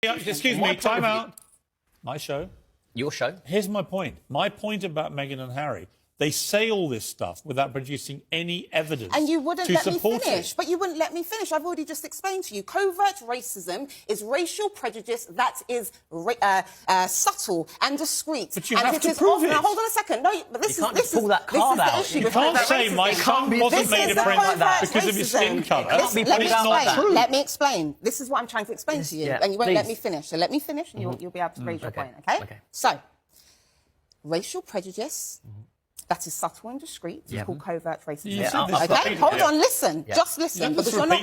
Excuse me, time out. My show. Your show. Here's my point. My point about Meghan and Harry. They say all this stuff without producing any evidence. And you wouldn't let me finish. It. But you wouldn't let me finish. I've already just explained to you. Covert racism is racial prejudice that is subtle and discreet. But you and have to prove it. Now, hold on a second. No, but this you is this pull that card this out. is the issue. You can't say my son wasn't made a friend because of his skin colour. Let me explain. This is what I'm trying to explain to you, and you won't let me finish. So let me finish, and you'll be able to raise your point. Okay? So, racial prejudice. That is subtle and discreet. It's called covert racism. Okay, hold on, listen. Just listen. Because you're not.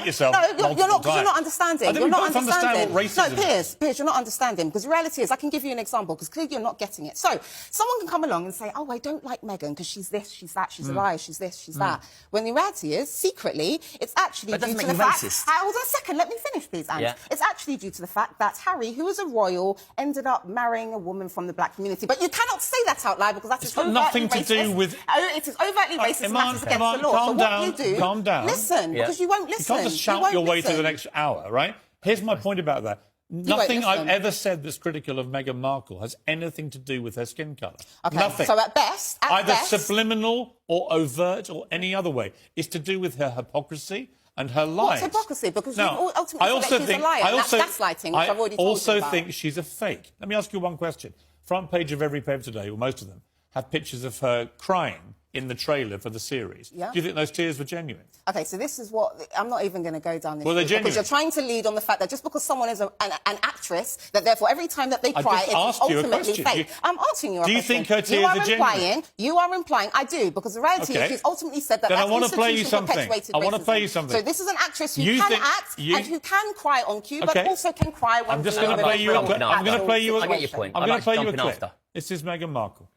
No, you're not understanding. You're not understanding. No, Piers, you're not understanding. Because the reality is, I can give you an example. Because clearly you're not getting it. So someone can come along and say, "Oh, I don't like Meghan because she's this, she's that, she's a liar, she's this, she's that." When the reality is, secretly, it's actually due to the fact. Hold on a second. Let me finish, please, Anne. It's actually due to the fact that Harry, who is a royal, ended up marrying a woman from the black community. But you cannot say that out loud because that is nothing to do with. It is overtly racist and that is against the law. Calm down. Calm down. Listen, because you won't listen. You can't just shout your way through the next hour, right? Here's my point about that. Nothing I've ever said that's critical of Meghan Markle has anything to do with her skin colour. Okay. Nothing. So at best, either subliminal or overt or any other way, it's to do with her hypocrisy and her lies. What's hypocrisy? Because now, you ultimately said she's a liar. That's gaslighting, which I've already told you about. I also think she's a fake. Let me ask you one question. Front page of every paper today, or most of them, have pictures of her crying in the trailer for the series. Yeah. Do you think those tears were genuine? OK, so this is what... I'm not even going to go down this route. Because you're trying to lead on the fact that just because someone is an actress, that therefore every time that they cry, it's ultimately fake. I'm asking you a question. Do you think her tears are genuine? You are implying... I do, because the reality is she's ultimately said that that institution perpetuated racism. I want to play you something. So this is an actress who can act and who can cry on cue, but also can cry when... I'm just going to play you a clip. I'm going to play you a clip. I get your point. I'm going to play you a clip. This is Meghan Markle.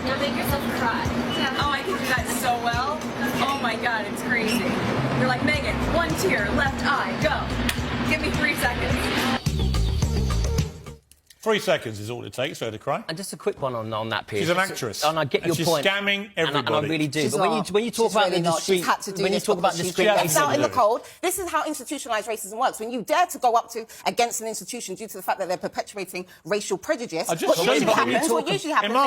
Now make yourself cry. Oh, I can do that so well. Oh my God, it's crazy. You're like, Meghan, one tear, left eye, go. Give me 3 seconds. 3 seconds is all it takes for her to cry. And just a quick one on that, Piers. She's an actress. And I get your point. She's scamming everybody. And I really do. But when you talk about the discreet... When you talk about discreet racism... out in the cold, this is how institutionalised racism works. When you dare to go up against an institution due to the fact that they're perpetuating racial prejudice, what usually happens is they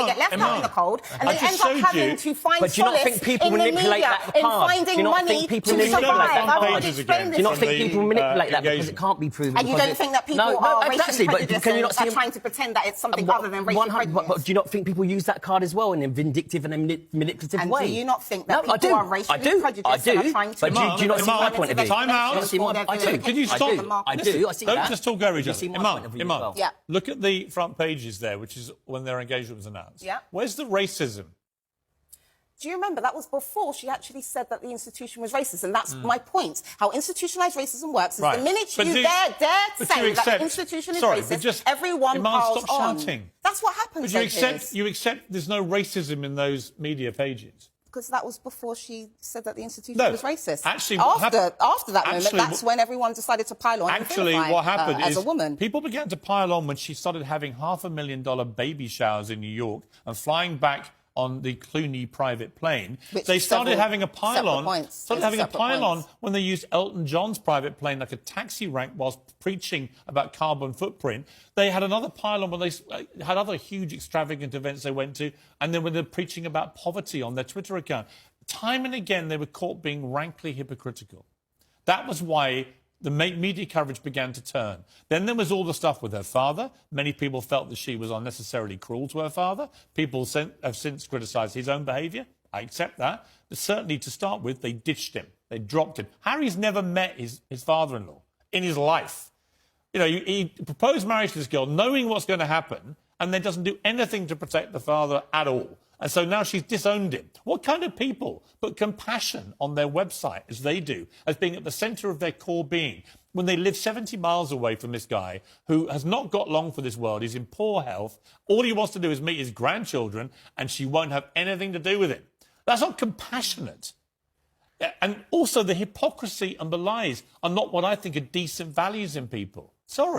get left out in the cold and they end up having to find solace in the media, in finding money to survive. Do you not think people manipulate that because it can't be proven? And you don't think that people are racially prejudiced and are trying to pretend that it's something other than racial prejudice? But do you not think people use that card as well in a vindictive and a manipulative way? And do you not think that people are racially prejudiced and are trying to... But do you not see my point of view? Time out. I do. Can you stop? I do. I see that. Don't just talk over each other. Iman, look at the front pages there, which is when their engagement was announced. Yeah. Where's the racism? Do you remember that was before she actually said that the institution was racist? And that's my point. How institutionalised racism works is the minute you dare say that the institution is racist, everyone piles on. Shouting. That's what happens. But you accept there's no racism in those media pages. Because that was before she said that the institution was racist. Actually, after that moment, that's when everyone decided to pile on. Actually, what happened is people began to pile on when she started having $500,000 baby showers in New York and flying back on the Clooney private plane. They started having a pile-on. When they used Elton John's private plane like a taxi rank whilst preaching about carbon footprint. They had another pile-on when they had other huge extravagant events they went to, and then when they're preaching about poverty on their Twitter account. Time and again, they were caught being rankly hypocritical. That was why the media coverage began to turn. Then there was all the stuff with her father. Many people felt that she was unnecessarily cruel to her father. People have since criticised his own behaviour. I accept that. But certainly, to start with, they ditched him. They dropped him. Harry's never met his father-in-law in his life. You know, he proposed marriage to this girl knowing what's going to happen and then doesn't do anything to protect the father at all. And so now she's disowned him. What kind of people put compassion on their website, as they do, as being at the centre of their core being, when they live 70 miles away from this guy who has not got long for this world, he's in poor health, all he wants to do is meet his grandchildren, and she won't have anything to do with it? That's not compassionate. And also the hypocrisy and the lies are not what I think are decent values in people. Sorry.